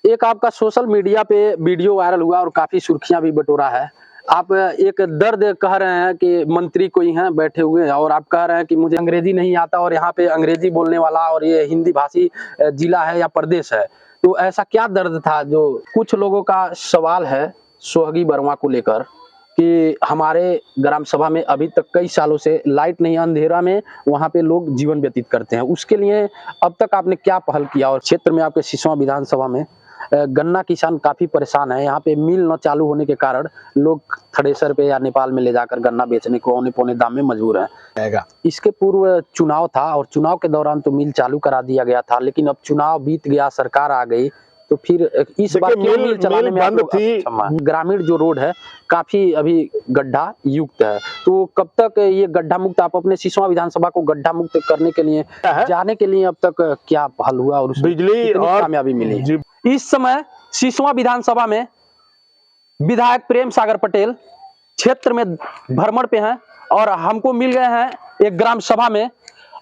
एक आपका social media पे वीडियो वायरल हुआ और काफी सुर्खियां भी बटोरा है। आप एक दर्द कह रहे हैं कि मंत्री कोई हैं बैठे हुए हैं और आप कह रहे हैं कि मुझे अंग्रेजी नहीं आता और यहाँ पे अंग्रेजी बोलने वाला और ये हिंदी भाषी जिला है या प्रदेश है। तो ऐसा क्या दर्द था? जो कुछ लोगों का सवाल है सोहगी वर्मा को लेकर कि हमारे ग्राम सभा में अभी तक कई सालों से लाइट नहीं, अंधेरा में वहाँ पे लोग जीवन व्यतीत करते हैं। उसके लिए अब तक आपने क्या पहल किया? और क्षेत्र में आपके सिसवा विधानसभा में गन्ना किसान काफी परेशान है। यहाँ पे मिल न चालू होने के कारण लोग थ्रेसर पे या नेपाल में ले जाकर गन्ना बेचने को औने पौने दाम में मजबूर है। इसके पूर्व चुनाव था और चुनाव के दौरान तो मिल चालू करा दिया गया था, लेकिन अब चुनाव बीत गया, सरकार आ गई, तो फिर इस बार क्यों मिल चलाने में बंद थी? ग्रामीण जो रोड है काफी अभी गड्ढा युक्त है, तो कब तक ये गड्ढा मुक्त, आप अपने सिसवा विधानसभा को गड्ढा मुक्त करने के लिए जाने के लिए अब तक क्या हल हुआ और बिजली और कामयाबी मिली? इस समय सिसवा विधानसभा में विधायक प्रेम सागर पटेल क्षेत्र में भ्रमण पे हैं और हमको मिल गए हैं एक ग्राम सभा में।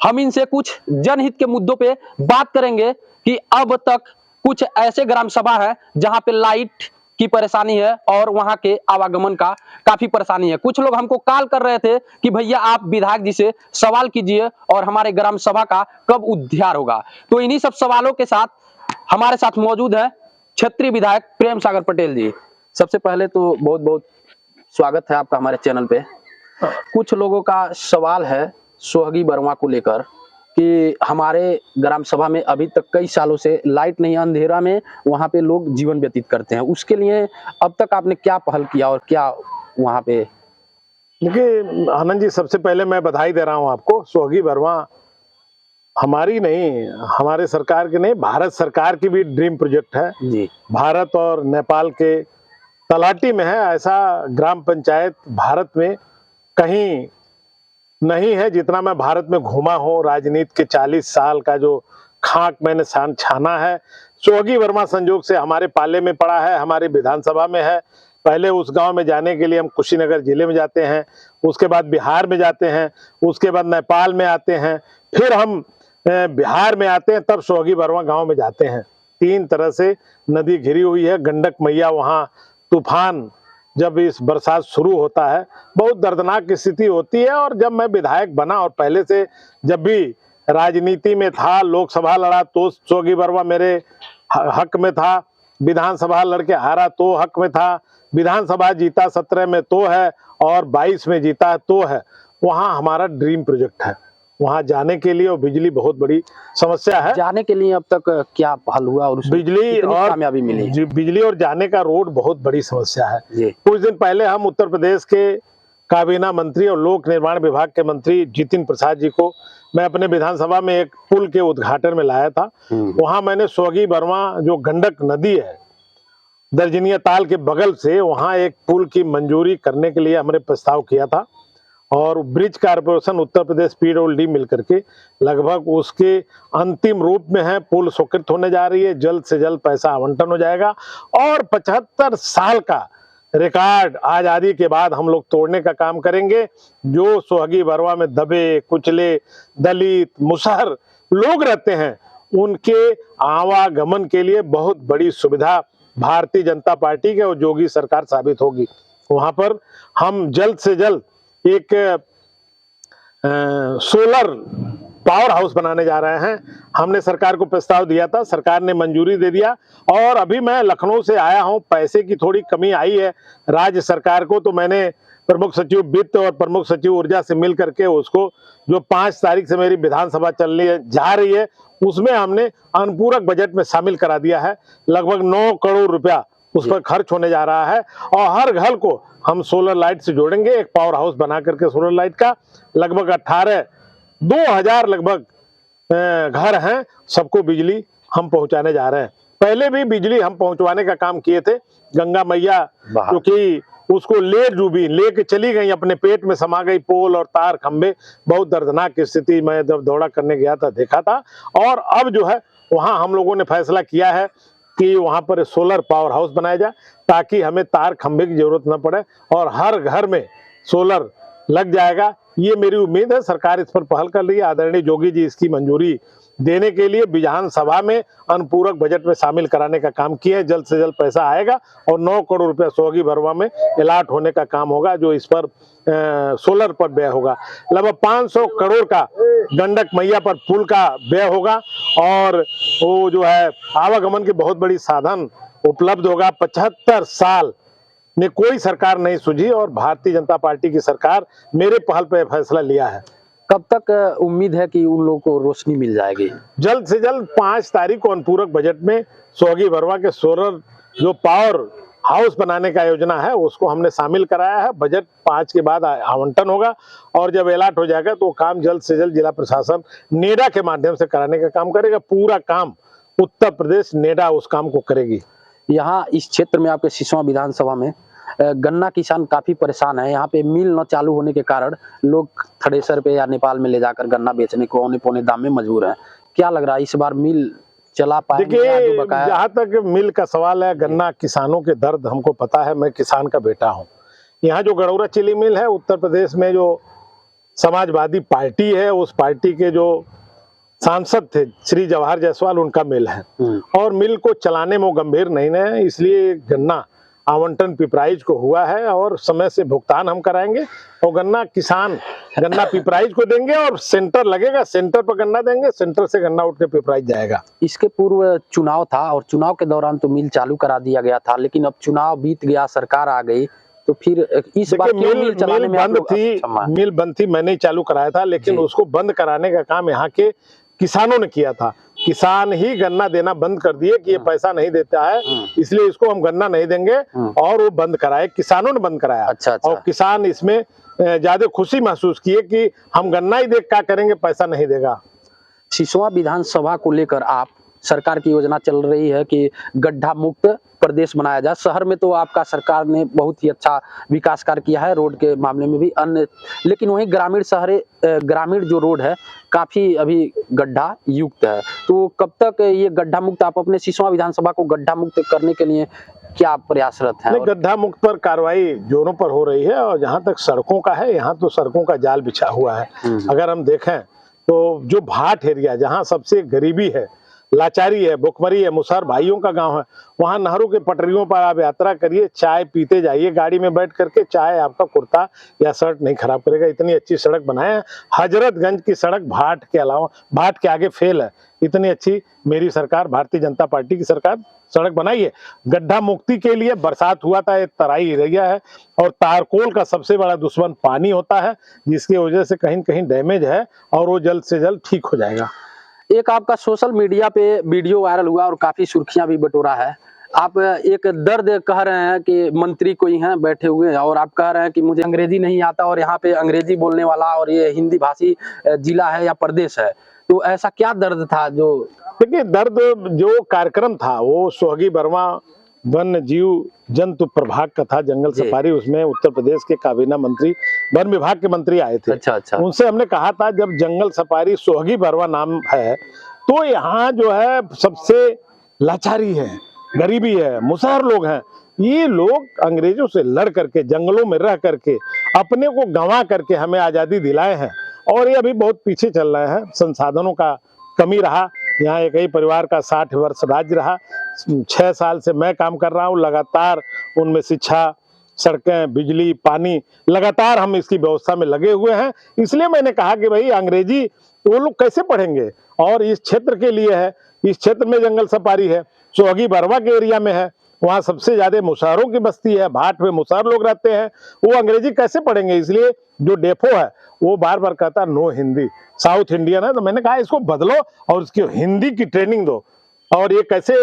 हम इनसे कुछ जनहित के मुद्दों पे बात करेंगे कि अब तक कुछ ऐसे ग्राम सभा है जहां पे लाइट की परेशानी है और वहां के आवागमन का काफी परेशानी है। कुछ लोग हमको कॉल कर रहे थे कि भैया आप विधायक जी से सवाल कीजिए और हमारे ग्राम सभा का कब उद्धार होगा। तो इन्हीं सब सवालों के साथ हमारे साथ मौजूद है क्षेत्रीय विधायक प्रेम सागर पटेल जी। सबसे पहले तो बहुत बहुत स्वागत है आपका हमारे चैनल पे। कुछ लोगों का सवाल है सोहगी वर्मा को लेकर कि हमारे ग्राम सभा में अभी तक कई सालों से लाइट नहीं, अंधेरा में वहाँ पे लोग जीवन व्यतीत करते हैं। उसके लिए अब तक आपने क्या पहल किया और क्या वहाँ पे? देखिए आनंद जी, सबसे पहले मैं बधाई दे रहा हूँ आपको। सोहगी वर्मा हमारी नहीं, हमारे सरकार की नहीं, भारत सरकार की भी ड्रीम प्रोजेक्ट है जी। भारत और नेपाल के तलाटी में है। ऐसा ग्राम पंचायत भारत में कहीं नहीं है जितना मैं भारत में घूमा हूँ। राजनीति के 40 साल का जो खाक मैंने छाना है, सोहगी वर्मा संजोग से हमारे पाले में पड़ा है, हमारी विधानसभा में है। पहले उस गांव में जाने के लिए हम कुशीनगर जिले में जाते हैं, उसके बाद बिहार में जाते हैं, उसके बाद नेपाल में आते हैं, फिर हम बिहार में आते हैं, तब सोहगी वर्मा गांव में जाते हैं। 3 तरह से नदी घिरी हुई है। गंडक मैया वहाँ तूफान जब इस बरसात शुरू होता है बहुत दर्दनाक स्थिति होती है। और जब मैं विधायक बना और पहले से जब भी राजनीति में था, लोकसभा लड़ा तो सोहगी वर्मा मेरे हक में था, विधानसभा लड़के हारा तो हक में था, विधानसभा जीता 17 में तो है और 22 में जीता तो है। वहाँ हमारा ड्रीम प्रोजेक्ट है। वहाँ जाने के लिए और बिजली बहुत बड़ी समस्या है। जाने के लिए अब तक क्या हल हुआ और बिजली और कामयाबी मिली? जी, बिजली और जाने का रोड बहुत बड़ी समस्या है। कुछ दिन पहले हम उत्तर प्रदेश के काबीना मंत्री और लोक निर्माण विभाग के मंत्री जितिन प्रसाद जी को मैं अपने विधानसभा में एक पुल के उद्घाटन में लाया था। वहाँ मैंने सोहगी वर्मा जो गंडक नदी है दर्जनिया ताल के बगल से, वहाँ एक पुल की मंजूरी करने के लिए हमने प्रस्ताव किया था और bridge corporation Uttar Pradesh PWD मिलकर के लगभग उसके अंतिम रूप में है। पुल स्वीकृत होने जा रही है, जल्द से जल्द पैसा आवंटन हो जाएगा और 75 साल का रिकॉर्ड आज़ादी के बाद हम लोग तोड़ने का काम करेंगे। जो सोहगी वर्मा में दबे कुचले दलित मुसहर लोग रहते हैं, उनके आवागमन के लिए बहुत बड़ी सुविधा भारतीय जनता पार्टी के और योगी सरकार साबित होगी। वहाँ पर हम जल्द से जल्द एक सोलर पावर हाउस बनाने जा रहे हैं। हमने सरकार को प्रस्ताव दिया था, सरकार ने मंजूरी दे दिया और अभी मैं लखनऊ से आया हूं। पैसे की थोड़ी कमी आई है राज्य सरकार को, तो मैंने प्रमुख सचिव वित्त और प्रमुख सचिव ऊर्जा से मिल करके उसको, जो 5 तारीख से मेरी विधानसभा चलने जा रही है, उसमें हमने अनुपूरक बजट में शामिल करा दिया है। लगभग 9 करोड़ रुपया उस पर खर्च होने जा रहा है और हर घर को हम सोलर लाइट से जोड़ेंगे। एक पावर हाउस बना करके सोलर लाइट का लगभग 2000 लगभग घर हैं, सबको बिजली हम पहुंचाने जा रहे हैं। पहले भी बिजली हम पहुंचवाने का काम किए थे। गंगा मैया क्योंकि उसको लेके चली गई, अपने पेट में समा गई। पोल और तार खंबे, बहुत दर्दनाक स्थिति मैं जब दौरा करने गया था देखा था। और अब जो है वहाँ हम लोगों ने फैसला किया है कि वहाँ पर सोलर पावर हाउस बनाया जाए ताकि हमें तार खंबे की जरूरत न पड़े और हर घर में सोलर लग जाएगा। ये मेरी उम्मीद है। सरकार इस पर पहल कर रही है। आदरणीय योगी जी इसकी मंजूरी देने के लिए विधानसभा में अनुपूरक बजट में शामिल कराने का काम किया है। जल्द से जल्द पैसा आएगा और 9 करोड़ रुपया सोहगी बरवा में अलाट होने का काम होगा, जो इस पर सोलर पर व्यय होगा। लगभग 500 करोड़ का गंडक मैया पर पुल का व्यय होगा और वो जो है आवागमन की बहुत बड़ी साधन उपलब्ध होगा। 75 साल ने कोई सरकार नहीं सूझी और भारतीय जनता पार्टी की सरकार मेरे पहल पर फैसला लिया है। कब तक उम्मीद है कि उन लोगों को रोशनी मिल जाएगी? जल्द से जल्द 5 तारीख को अनुपूरक बजट में सोहगी बरवा के सोलर जो पावर हाउस बनाने का योजना है उसको हमने शामिल कराया है। बजट 5 के बाद आवंटन होगा और जब अलाट हो जाएगा तो काम जल्द से जल्द जिला प्रशासन नेडा के माध्यम से कराने का काम करेगा। पूरा काम उत्तर प्रदेश नेडा उस काम को करेगी। यहाँ इस क्षेत्र में आपके सिसवा विधानसभा में गन्ना किसान काफी परेशान है। यहाँ पे मिल न चालू होने के कारण लोग थ्रेसर पे या नेपाल में ले जाकर गन्ना बेचने को औने पौने दाम में मजबूर है। क्या लग रहा है इस बार मिल चला पाएंगे? देखिए, जहाँ तक मिल का सवाल है, गन्ना किसानों के दर्द हमको पता है। मैं किसान का बेटा हूँ। यहाँ जो गड़ौरा चीनी मिल है उत्तर प्रदेश में जो समाजवादी पार्टी है उस पार्टी के जो सांसद थे श्री जवाहर जायसवाल उनका मिल है और मिल को चलाने में वो गंभीर नहीं है। इसलिए गन्ना आवंटन पिपराइज को हुआ है और समय से भुगतान हम कराएंगे और गन्ना किसान गन्ना पिपराइज को देंगे और सेंटर लगेगा, सेंटर पर गन्ना देंगे, सेंटर से गन्ना उठ के पिपराइज जाएगा। इसके पूर्व चुनाव था और चुनाव के दौरान तो मिल चालू करा दिया गया था, लेकिन अब चुनाव बीत गया, सरकार आ गई, तो फिर इस बार मिल बंद थी। मैंने ही चालू कराया था, लेकिन उसको बंद कराने का काम यहाँ के किसानों ने किया था। किसान ही गन्ना देना बंद कर दिए कि ये पैसा नहीं देता है, इसलिए इसको हम गन्ना नहीं देंगे और वो बंद कराए। किसानों ने बंद कराया। अच्छा। और किसान इसमें ज्यादा खुशी महसूस किए कि हम गन्ना ही देख क्या करेंगे, पैसा नहीं देगा। सिसवा विधानसभा को लेकर आप सरकार की योजना चल रही है कि गड्ढा मुक्त प्रदेश बनाया जाए। शहर में तो आपका सरकार ने बहुत ही अच्छा विकास कार्य किया है, रोड के मामले में भी अन्य, लेकिन वहीं ग्रामीण जो रोड है काफी अभी गड्ढा युक्त है। तो कब तक ये गड्ढा मुक्त, आप अपने सिसवा विधानसभा को गड्ढा मुक्त करने के लिए क्या प्रयासरत है? गड्ढा मुक्त पर कार्रवाई जोरों पर हो रही है और जहाँ तक सड़कों का है, यहाँ तो सड़कों का जाल बिछा हुआ है। अगर हम देखें तो जो भाट एरिया जहाँ सबसे गरीबी है, लाचारी है, भुखमरी है, मुसहर भाइयों का गांव है, वहां नहरों के पटरियों पर आप यात्रा करिए, चाय पीते जाइए गाड़ी में बैठ करके। चाय आपका कुर्ता या शर्ट नहीं खराब करेगा। इतनी अच्छी सड़क बनाए हैं। हजरतगंज की सड़क भाट के अलावा, भाट के आगे फेल है। इतनी अच्छी मेरी सरकार, भारतीय जनता पार्टी की सरकार सड़क बनाई है। गड्ढा मुक्ति के लिए बरसात हुआ था, एक तराई एरिया है और तारकोल का सबसे बड़ा दुश्मन पानी होता है, जिसकी वजह से कहीं कहीं डैमेज है और वो जल्द से जल्द ठीक हो जाएगा। एक आपका सोशल मीडिया पे वीडियो वायरल हुआ और काफी सुर्खियां भी बटोरा है। आप एक दर्द कह रहे हैं कि मंत्री कोई हैं बैठे हुए हैं और आप कह रहे हैं कि मुझे अंग्रेजी नहीं आता और यहाँ पे अंग्रेजी बोलने वाला और ये हिंदी भाषी जिला है या प्रदेश है। तो ऐसा क्या दर्द था? जो देखिए, दर्द जो कार्यक्रम था वो सोहगी बरवा वन जीव जंतु प्रभाग का था, जंगल सफारी। उसमें उत्तर प्रदेश के काबीना मंत्री, वन विभाग के मंत्री आए थे। अच्छा। उनसे हमने कहा था जब जंगल सफारी सोहगी बरवा नाम है तो यहाँ जो है सबसे लाचारी है, गरीबी है, मुसहर लोग हैं। ये लोग अंग्रेजों से लड़ करके, जंगलों में रह करके, अपने को गंवा करके हमें आजादी दिलाए हैं और ये अभी बहुत पीछे चल रहे हैं। संसाधनों का कमी रहा। यहाँ एक ही परिवार का 60 वर्ष राज्य रहा। 6 साल से मैं काम कर रहा हूँ लगातार। उनमें शिक्षा, सड़कें, बिजली, पानी, लगातार हम इसकी व्यवस्था में लगे हुए हैं। इसलिए मैंने कहा कि भाई अंग्रेजी वो लोग कैसे पढ़ेंगे, और इस क्षेत्र के लिए है। इस क्षेत्र में जंगल सफारी है, सोहगी बरवा के एरिया में है, वहाँ सबसे ज्यादा मुसहरों की बस्ती है, भाट में मुसहर लोग रहते हैं, वो अंग्रेजी कैसे पढ़ेंगे। इसलिए जो डेफो है वो बार बार कहता नो हिंदी, साउथ इंडियन है। तो मैंने कहा इसको बदलो और उसकी हिंदी की ट्रेनिंग दो। और ये कैसे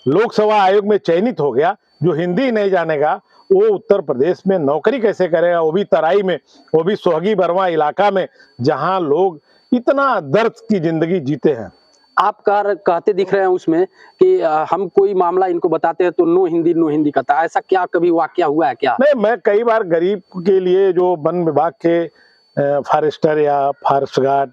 लोकसेवा आयोग में चयनित हो गया, जो हिंदी नहीं जानेगा वो उत्तर प्रदेश में नौकरी कैसे करेगा, वो भी तराई में, वो भी सोहगी बरवा इलाका में जहां लोग इतना दर्द की जिंदगी जीते हैं। आप कहते दिख रहे हैं उसमें कि हम कोई मामला इनको बताते हैं तो नो हिंदी कहता है। ऐसा क्या कभी वाकया हुआ है क्या? नहीं, मैं कई बार गरीब के लिए जो वन विभाग के फॉरेस्टर या फॉरेस्ट गार्ड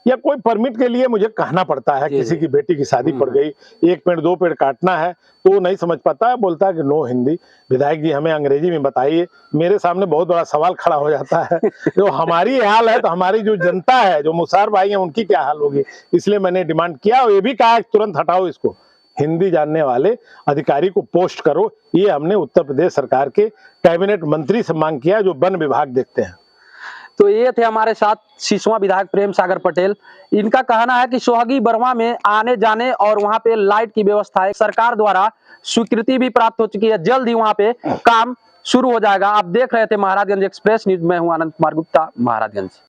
या कोई परमिट के लिए मुझे कहना पड़ता है, किसी की बेटी की शादी पड़ गई, 1 पेड़ 2 पेड़ काटना है तो वो नहीं समझ पाता है, बोलता है कि नो हिंदी, विधायक जी हमें अंग्रेजी में बताइए। मेरे सामने बहुत बड़ा सवाल खड़ा हो जाता है, तो हमारी हाल है तो हमारी जो जनता है, जो मुसार भाई हैं, उनकी क्या हाल होगी। इसलिए मैंने डिमांड किया और ये भी कहा तुरंत हटाओ इसको, हिंदी जानने वाले अधिकारी को पोस्ट करो। ये हमने उत्तर प्रदेश सरकार के कैबिनेट मंत्री से मांग किया जो वन विभाग देखते हैं। तो ये थे हमारे साथ सिसवा विधायक प्रेम सागर पटेल। इनका कहना है कि सोहागी बरवा में आने जाने और वहां पे लाइट की व्यवस्था है, सरकार द्वारा स्वीकृति भी प्राप्त हो चुकी है, जल्द ही वहां पे काम शुरू हो जाएगा। आप देख रहे थे महाराजगंज एक्सप्रेस न्यूज में हूं आनंद कुमार गुप्ता, महाराजगंज।